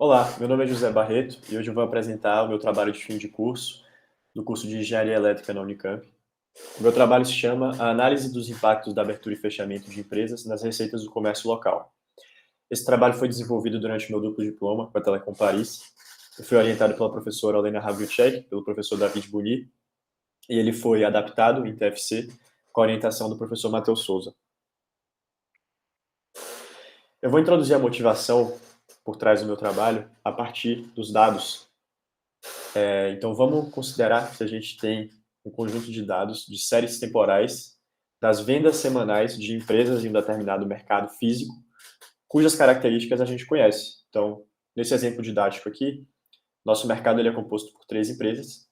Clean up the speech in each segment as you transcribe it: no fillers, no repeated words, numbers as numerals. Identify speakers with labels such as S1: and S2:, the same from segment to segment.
S1: Olá, meu nome é José Barreto e hoje eu vou apresentar o meu trabalho de fim de curso, do curso de Engenharia Elétrica na Unicamp. O meu trabalho se chama A Análise dos Impactos da Abertura e Fechamento de Empresas nas Receitas do Comércio Local. Esse trabalho foi desenvolvido durante o meu duplo diploma com a Telecom Paris. Eu fui orientado pela professora Olena Havlicek, pelo professor David Buni, e ele foi adaptado em TFC com a orientação do professor Matheus Souza. Eu vou introduzir a motivação por trás do meu trabalho a partir dos dados. Então, vamos considerar que a gente tem um conjunto de dados de séries temporais das vendas semanais de empresas em um determinado mercado físico, cujas características a gente conhece. Então, nesse exemplo didático aqui, nosso mercado ele é composto por 3 empresas,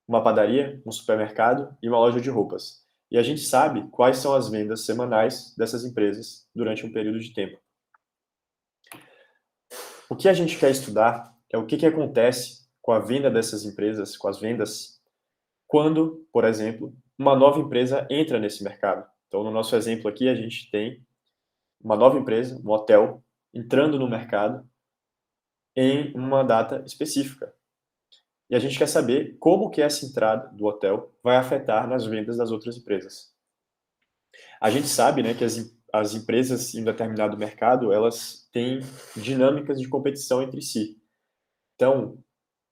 S1: uma padaria, um supermercado e uma loja de roupas. E a gente sabe quais são as vendas semanais dessas empresas durante um período de tempo. O que a gente quer estudar é o que acontece com a venda dessas empresas, com as vendas, quando, por exemplo, uma nova empresa entra nesse mercado. Então, no nosso exemplo aqui, a gente tem uma nova empresa, um hotel, entrando no mercado em uma data específica. E a gente quer saber como que essa entrada do hotel vai afetar nas vendas das outras empresas. A gente sabe, né, que as empresas em um determinado mercado, elas têm dinâmicas de competição entre si. Então,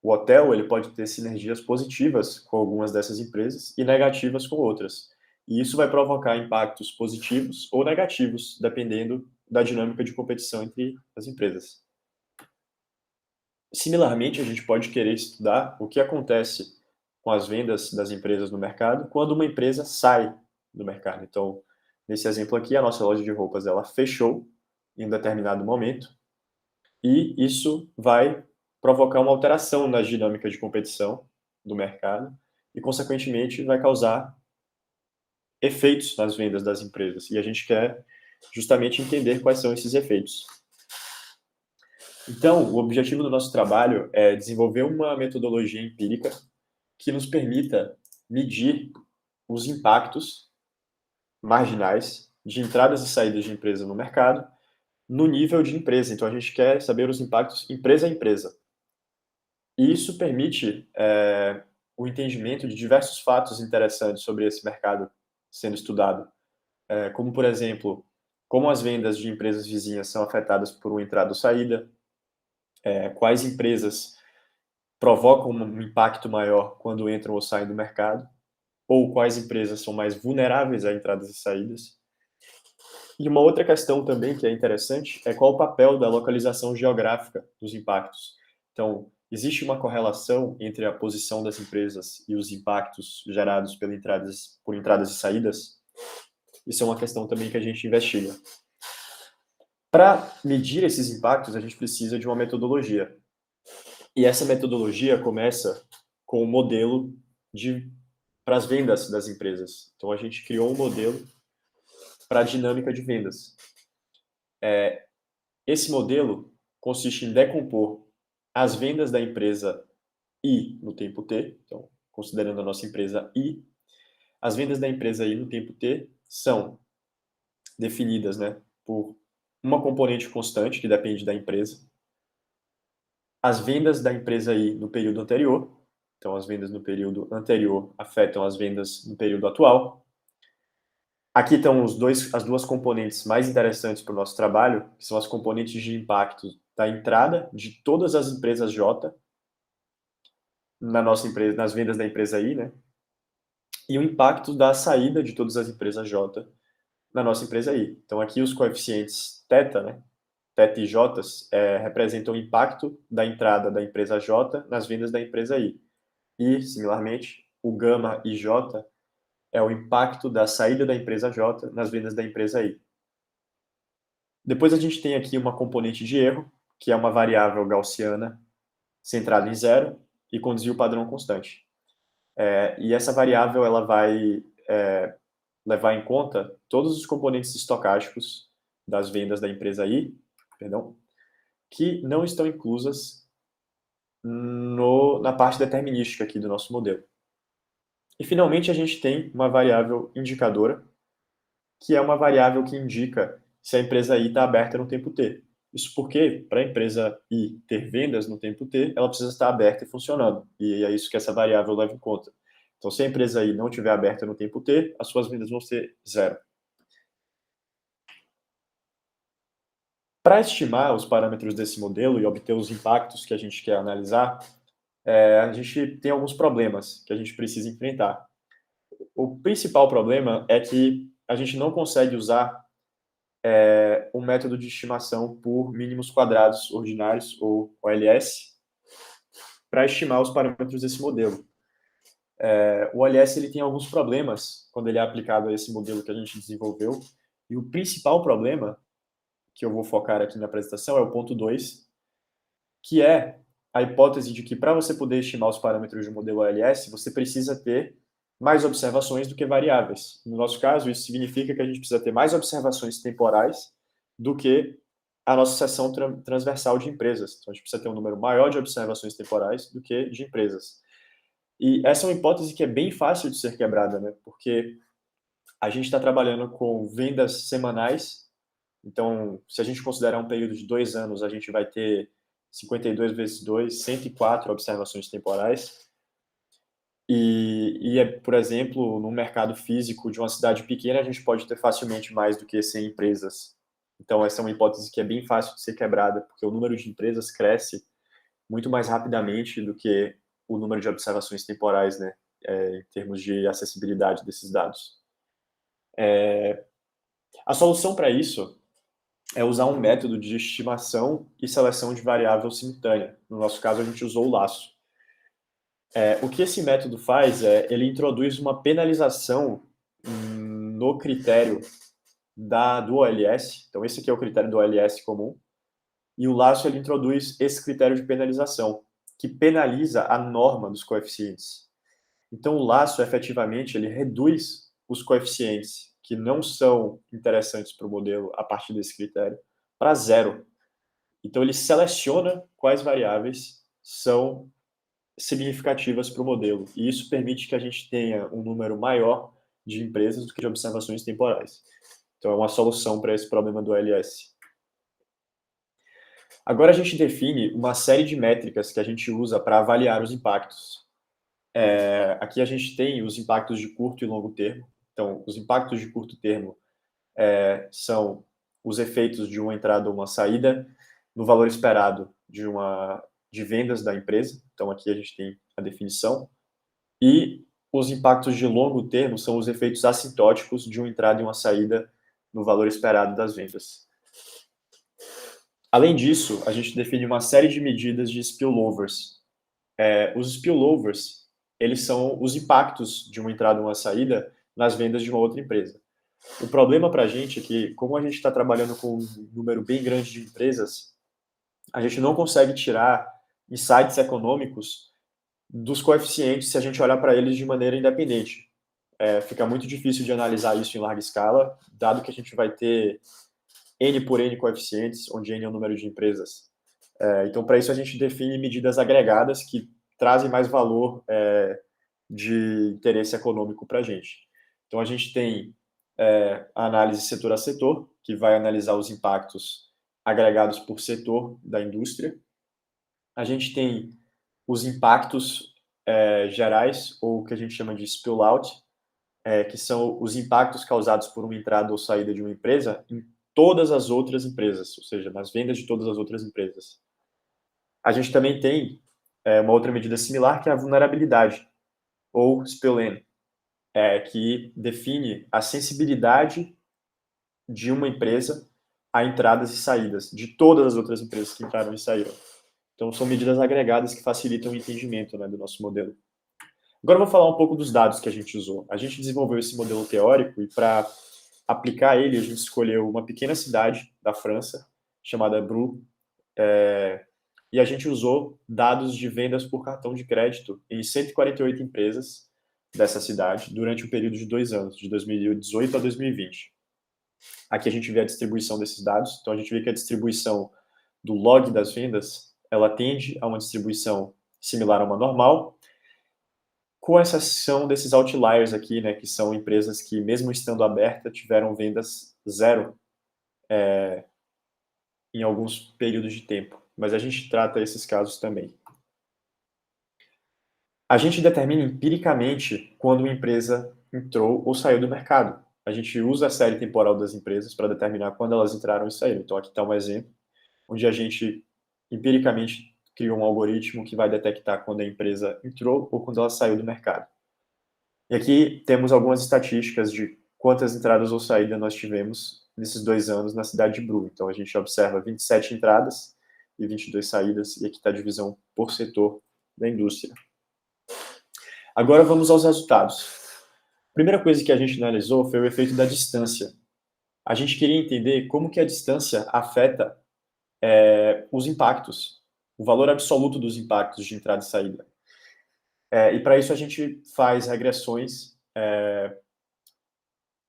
S1: o hotel ele pode ter sinergias positivas com algumas dessas empresas e negativas com outras. E isso vai provocar impactos positivos ou negativos, dependendo da dinâmica de competição entre as empresas. Similarmente, a gente pode querer estudar o que acontece com as vendas das empresas no mercado quando uma empresa sai do mercado. Então, nesse exemplo aqui, a nossa loja de roupas ela fechou em um determinado momento e isso vai provocar uma alteração nas dinâmicas de competição do mercado e, consequentemente, vai causar efeitos nas vendas das empresas. E a gente quer justamente entender quais são esses efeitos. Então, o objetivo do nosso trabalho é desenvolver uma metodologia empírica que nos permita medir os impactos marginais de entradas e saídas de empresa no mercado no nível de empresa. Então, a gente quer saber os impactos empresa a empresa. E isso permite o entendimento de diversos fatos interessantes sobre esse mercado sendo estudado, como, por exemplo, como as vendas de empresas vizinhas são afetadas por uma entrada ou saída, quais empresas provocam um impacto maior quando entram ou saem do mercado, ou quais empresas são mais vulneráveis a entradas e saídas. E uma outra questão também que é interessante é qual o papel da localização geográfica dos impactos. Então, existe uma correlação entre a posição das empresas e os impactos gerados por entradas e saídas? Isso é uma questão também que a gente investiga. Para medir esses impactos, a gente precisa de uma metodologia. E essa metodologia começa com o modelo para as vendas das empresas. Então, a gente criou um modelo para a dinâmica de vendas. Esse modelo consiste em decompor as vendas da empresa I no tempo T, então, considerando a nossa empresa I, as vendas da empresa I no tempo T são definidas, né, por uma componente constante, que depende da empresa, as vendas da empresa I no período anterior, então as vendas no período anterior afetam as vendas no período atual. Aqui estão as duas componentes mais interessantes para o nosso trabalho, que são as componentes de impacto da entrada de todas as empresas J na nossa empresa, nas vendas da empresa I, né? E o impacto da saída de todas as empresas J na nossa empresa I. Então, aqui os coeficientes θ, né? Θ e J representam o impacto da entrada da empresa J nas vendas da empresa I. E, similarmente, o gama e J é o impacto da saída da empresa J nas vendas da empresa I. Depois a gente tem aqui uma componente de erro, que é uma variável gaussiana centrada em zero e com desvio padrão constante. E essa variável ela vai levar em conta todos os componentes estocásticos das vendas da empresa I, que não estão inclusas na parte determinística aqui do nosso modelo. E, finalmente, a gente tem uma variável indicadora, que é uma variável que indica se a empresa I está aberta no tempo T. Isso porque, para a empresa I ter vendas no tempo T, ela precisa estar aberta e funcionando. E é isso que essa variável leva em conta. Então, se a empresa I não estiver aberta no tempo T, as suas vendas vão ser zero. Para estimar os parâmetros desse modelo e obter os impactos que a gente quer analisar, a gente tem alguns problemas que a gente precisa enfrentar. O principal problema é que a gente não consegue usar um método de estimação por mínimos quadrados ordinários, ou OLS, para estimar os parâmetros desse modelo. O OLS ele tem alguns problemas quando ele é aplicado a esse modelo que a gente desenvolveu, e o principal problema, que eu vou focar aqui na apresentação, é o ponto 2, que é a hipótese de que para você poder estimar os parâmetros de um modelo OLS, você precisa ter mais observações do que variáveis. No nosso caso, isso significa que a gente precisa ter mais observações temporais do que a nossa seção transversal de empresas. Então, a gente precisa ter um número maior de observações temporais do que de empresas. E essa é uma hipótese que é bem fácil de ser quebrada, né? Porque a gente está trabalhando com vendas semanais. Então, se a gente considerar um período de 2 anos, a gente vai ter 52 vezes 2, 104 observações temporais. Por exemplo, no mercado físico de uma cidade pequena, a gente pode ter facilmente mais do que 100 empresas. Então, essa é uma hipótese que é bem fácil de ser quebrada, porque o número de empresas cresce muito mais rapidamente do que o número de observações temporais, né, em termos de acessibilidade desses dados. A solução para isso é usar um método de estimação e seleção de variável simultânea. No nosso caso, a gente usou o laço. O que esse método faz é, ele introduz uma penalização no critério do OLS. Então, esse aqui é o critério do OLS comum. E o laço, ele introduz esse critério de penalização, que penaliza a norma dos coeficientes. Então, o laço, efetivamente, ele reduz os coeficientes que não são interessantes para o modelo a partir desse critério para zero. Então, ele seleciona quais variáveis são significativas para o modelo. E isso permite que a gente tenha um número maior de empresas do que de observações temporais. Então, é uma solução para esse problema do LS. Agora, a gente define uma série de métricas que a gente usa para avaliar os impactos. Aqui a gente tem os impactos de curto e longo termo. Então, os impactos de curto termo são os efeitos de uma entrada ou uma saída no valor esperado de vendas da empresa. Então, aqui a gente tem a definição. E os impactos de longo termo são os efeitos assintóticos de uma entrada e uma saída no valor esperado das vendas. Além disso, a gente define uma série de medidas de spillovers. Os spillovers, eles são os impactos de uma entrada ou uma saída nas vendas de uma outra empresa. O problema para a gente é que, como a gente está trabalhando com um número bem grande de empresas, a gente não consegue tirar insights econômicos dos coeficientes se a gente olhar para eles de maneira independente. Fica muito difícil de analisar isso em larga escala, dado que a gente vai ter N por N coeficientes, onde N é o número de empresas. Então, para isso, a gente define medidas agregadas que trazem mais valor de interesse econômico para a gente. Então, a gente tem a análise setor a setor, que vai analisar os impactos agregados por setor da indústria. A gente tem os impactos gerais, ou o que a gente chama de spill-out, que são os impactos causados por uma entrada ou saída de uma empresa em todas as outras empresas, ou seja, nas vendas de todas as outras empresas. A gente também tem uma outra medida similar, que é a vulnerabilidade, ou spill-in, que define a sensibilidade de uma empresa a entradas e saídas de todas as outras empresas que entraram e saíram. Então, são medidas agregadas que facilitam o entendimento, né, do nosso modelo. Agora eu vou falar um pouco dos dados que a gente usou. A gente desenvolveu esse modelo teórico e, para aplicar ele, a gente escolheu uma pequena cidade da França, chamada Brou, e a gente usou dados de vendas por cartão de crédito em 148 empresas dessa cidade durante um período de 2 anos, de 2018 a 2020. Aqui a gente vê a distribuição desses dados. Então, a gente vê que a distribuição do log das vendas, ela tende a uma distribuição similar a uma normal, com exceção desses outliers aqui, né, que são empresas que, mesmo estando aberta, tiveram vendas zero em alguns períodos de tempo, mas a gente trata esses casos também. A gente determina empiricamente quando uma empresa entrou ou saiu do mercado. A gente usa a série temporal das empresas para determinar quando elas entraram e saíram. Então, aqui está um exemplo, onde a gente empiricamente criou um algoritmo que vai detectar quando a empresa entrou ou quando ela saiu do mercado. E aqui temos algumas estatísticas de quantas entradas ou saídas nós tivemos nesses 2 anos na cidade de Bru. Então, a gente observa 27 entradas e 22 saídas, e aqui está a divisão por setor da indústria. Agora vamos aos resultados. A primeira coisa que a gente analisou foi o efeito da distância. A gente queria entender como que a distância afeta os impactos, o valor absoluto dos impactos de entrada e saída. E para isso a gente faz regressões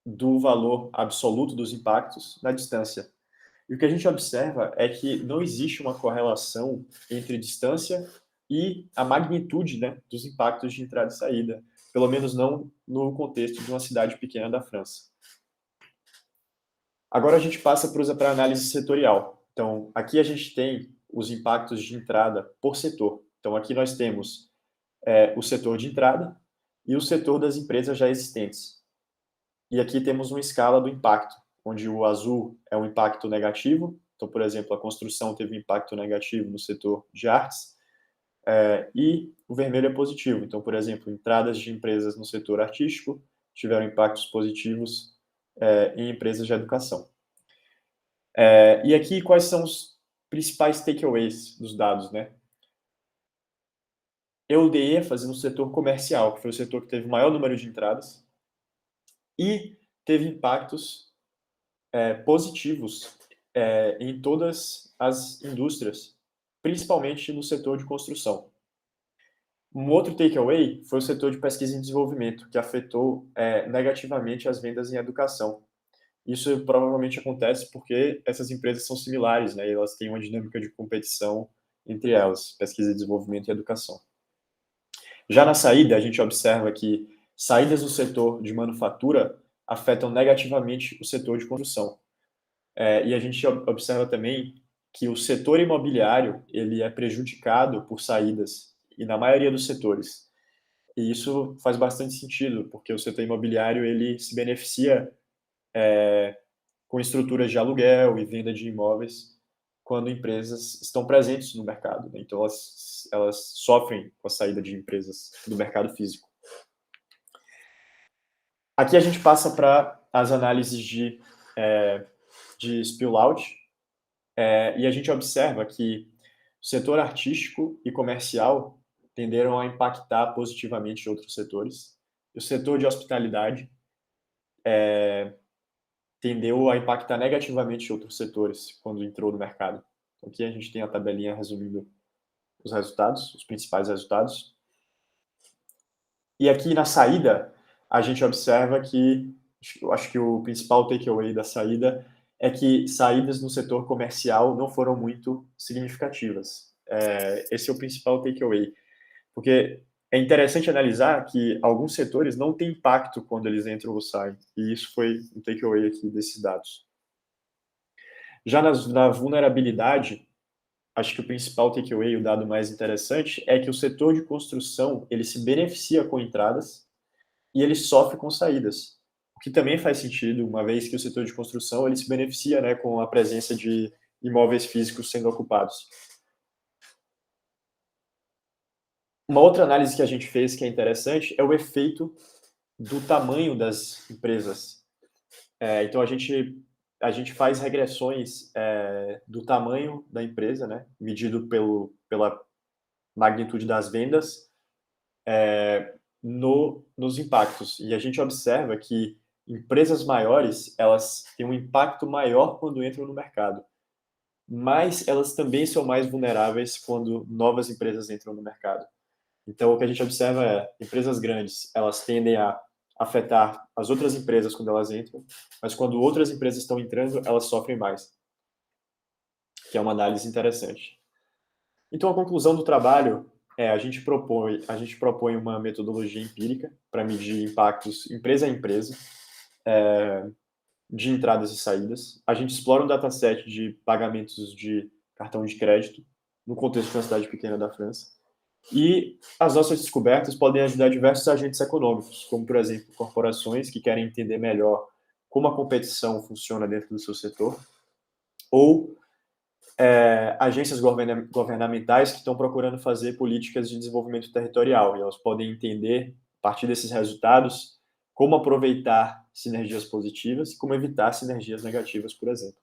S1: do valor absoluto dos impactos na distância. E o que a gente observa é que não existe uma correlação entre distância e a magnitude, né, dos impactos de entrada e saída, pelo menos não no contexto de uma cidade pequena da França. Agora a gente passa para a análise setorial. Então, aqui a gente tem os impactos de entrada por setor. Então, aqui nós temos o setor de entrada e o setor das empresas já existentes. E aqui temos uma escala do impacto, onde o azul é um impacto negativo. Então, por exemplo, a construção teve um impacto negativo no setor de artes, e o vermelho é positivo. Então, por exemplo, entradas de empresas no setor artístico tiveram impactos positivos em empresas de educação. E aqui, quais são os principais takeaways dos dados, né? Eu dei ênfase no setor comercial, que foi o setor que teve o maior número de entradas e teve impactos positivos em todas as indústrias, principalmente no setor de construção. Um outro takeaway foi o setor de pesquisa e desenvolvimento, que afetou negativamente as vendas em educação. Isso provavelmente acontece porque essas empresas são similares, né? E elas têm uma dinâmica de competição entre elas, pesquisa e desenvolvimento e educação. Já na saída, a gente observa que saídas do setor de manufatura afetam negativamente o setor de construção. E a gente observa também que o setor imobiliário ele é prejudicado por saídas, e na maioria dos setores. E isso faz bastante sentido, porque o setor imobiliário ele se beneficia com estruturas de aluguel e venda de imóveis quando empresas estão presentes no mercado, né? Então, elas sofrem com a saída de empresas do mercado físico. Aqui a gente passa para as análises de spill-out, e a gente observa que o setor artístico e comercial tenderam a impactar positivamente outros setores. E o setor de hospitalidade tendeu a impactar negativamente outros setores quando entrou no mercado. Então, aqui a gente tem a tabelinha resumindo os resultados, os principais resultados. E aqui na saída, a gente observa que, eu acho que o principal takeaway da saída é que saídas no setor comercial não foram muito significativas. Esse é o principal takeaway, porque é interessante analisar que alguns setores não têm impacto quando eles entram ou saem, e isso foi um takeaway aqui desses dados. Já na vulnerabilidade, acho que o principal takeaway, o dado mais interessante, é que o setor de construção ele se beneficia com entradas e ele sofre com saídas, o que também faz sentido, uma vez que o setor de construção ele se beneficia, né, com a presença de imóveis físicos sendo ocupados. Uma outra análise que a gente fez que é interessante é o efeito do tamanho das empresas. Então, a gente faz regressões do tamanho da empresa, né, medido pela magnitude das vendas, nos impactos. E a gente observa que empresas maiores, elas têm um impacto maior quando entram no mercado, mas elas também são mais vulneráveis quando novas empresas entram no mercado. Então, o que a gente observa é, empresas grandes, elas tendem a afetar as outras empresas quando elas entram, mas quando outras empresas estão entrando, elas sofrem mais, que é uma análise interessante. Então, a conclusão do trabalho a gente propõe uma metodologia empírica para medir impactos empresa a empresa, de entradas e saídas. A gente explora um dataset de pagamentos de cartão de crédito no contexto de uma cidade pequena da França. E as nossas descobertas podem ajudar diversos agentes econômicos, como, por exemplo, corporações que querem entender melhor como a competição funciona dentro do seu setor, ou agências governamentais que estão procurando fazer políticas de desenvolvimento territorial, e elas podem entender, a partir desses resultados, como aproveitar sinergias positivas e como evitar sinergias negativas, por exemplo.